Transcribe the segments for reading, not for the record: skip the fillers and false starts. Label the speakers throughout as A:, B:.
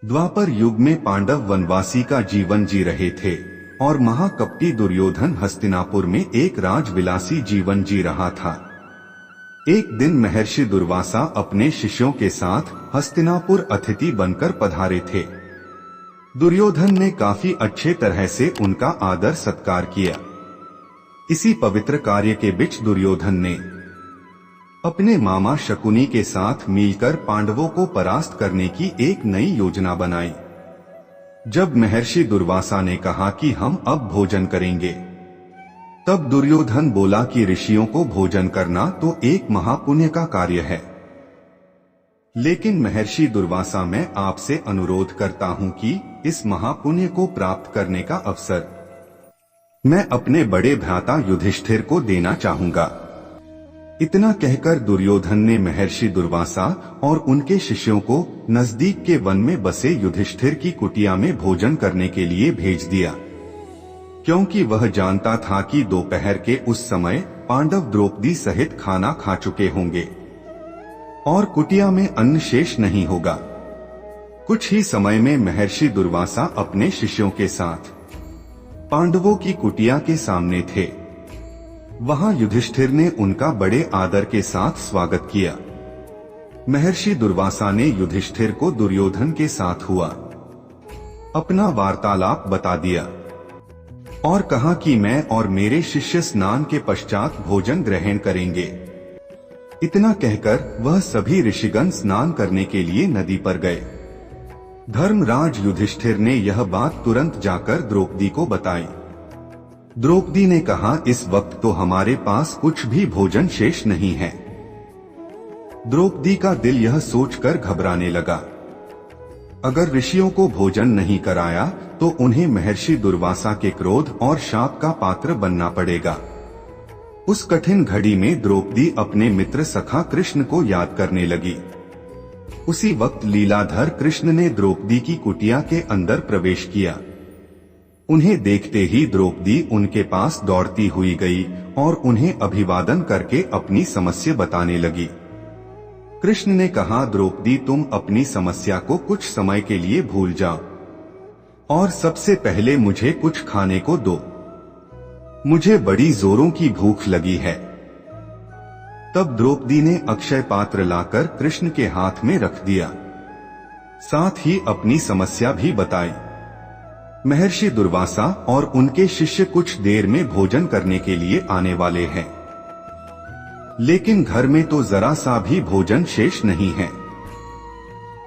A: द्वापर युग में पांडव वनवासी का जीवन जी रहे थे और महाकपटी दुर्योधन हस्तिनापुर में एक राजविलासी जीवन जी रहा था। एक दिन महर्षि दुर्वासा अपने शिष्यों के साथ हस्तिनापुर अतिथि बनकर पधारे थे। दुर्योधन ने काफी अच्छे तरह से उनका आदर सत्कार किया। इसी पवित्र कार्य के बीच दुर्योधन ने अपने मामा शकुनी के साथ मिलकर पांडवों को परास्त करने की एक नई योजना बनाई। जब महर्षि दुर्वासा ने कहा कि हम अब भोजन करेंगे, तब दुर्योधन बोला कि ऋषियों को भोजन करना तो एक महापुण्य का कार्य है, लेकिन महर्षि दुर्वासा मैं आपसे अनुरोध करता हूं कि इस महापुण्य को प्राप्त करने का अवसर मैं अपने बड़े भ्राता युधिष्ठिर को देना चाहूंगा। इतना कहकर दुर्योधन ने महर्षि दुर्वासा और उनके शिष्यों को नजदीक के वन में बसे युधिष्ठिर की कुटिया में भोजन करने के लिए भेज दिया, क्योंकि वह जानता था कि दोपहर के उस समय पांडव द्रौपदी सहित खाना खा चुके होंगे और कुटिया में अन्न शेष नहीं होगा। कुछ ही समय में महर्षि दुर्वासा अपने शिष्यों के साथ पांडवों की कुटिया के सामने थे। वहां युधिष्ठिर ने उनका बड़े आदर के साथ स्वागत किया। महर्षि दुर्वासा ने युधिष्ठिर को दुर्योधन के साथ हुआ अपना वार्तालाप बता दिया और कहा कि मैं और मेरे शिष्य स्नान के पश्चात भोजन ग्रहण करेंगे। इतना कहकर वह सभी ऋषिगण स्नान करने के लिए नदी पर गए। धर्मराज युधिष्ठिर ने यह बात तुरंत जाकर द्रौपदी को बताई। द्रौपदी ने कहा, इस वक्त तो हमारे पास कुछ भी भोजन शेष नहीं है। द्रौपदी का दिल यह सोचकर घबराने लगा, अगर ऋषियों को भोजन नहीं कराया तो उन्हें महर्षि दुर्वासा के क्रोध और शाप का पात्र बनना पड़ेगा। उस कठिन घड़ी में द्रौपदी अपने मित्र सखा कृष्ण को याद करने लगी। उसी वक्त लीलाधर कृष्ण ने द्रौपदी की कुटिया के अंदर प्रवेश किया। उन्हें देखते ही द्रौपदी उनके पास दौड़ती हुई गई और उन्हें अभिवादन करके अपनी समस्या बताने लगी। कृष्ण ने कहा, द्रौपदी तुम अपनी समस्या को कुछ समय के लिए भूल जाओ और सबसे पहले मुझे कुछ खाने को दो। मुझे बड़ी जोरों की भूख लगी है। तब द्रौपदी ने अक्षय पात्र लाकर कृष्ण के हाथ में रख दिया, साथ ही अपनी समस्या भी बताई। महर्षि दुर्वासा और उनके शिष्य कुछ देर में भोजन करने के लिए आने वाले हैं, लेकिन घर में तो जरा सा भी भोजन शेष नहीं है।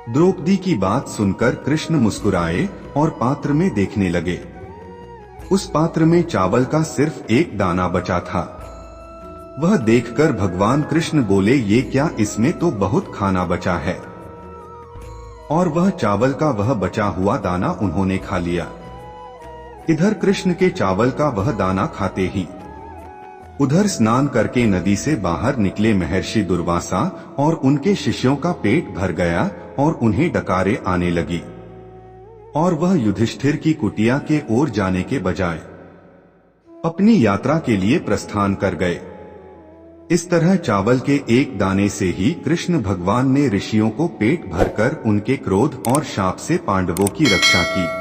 A: द्रौपदी की बात सुनकर कृष्ण मुस्कुराए और पात्र में देखने लगे। उस पात्र में चावल का सिर्फ एक दाना बचा था। वह देखकर भगवान कृष्ण बोले, ये क्या, इसमें तो बहुत खाना बचा है। और वह चावल का वह बचा हुआ दाना उन्होंने खा लिया। इधर कृष्ण के चावल का वह दाना खाते ही उधर स्नान करके नदी से बाहर निकले महर्षि दुर्वासा और उनके शिष्यों का पेट भर गया और उन्हें डकारे आने लगी और वह युधिष्ठिर की कुटिया के ओर जाने के बजाय अपनी यात्रा के लिए प्रस्थान कर गए। इस तरह चावल के एक दाने से ही कृष्ण भगवान ने ऋषियों को पेट भरकर उनके क्रोध और शाप से पांडवों की रक्षा की।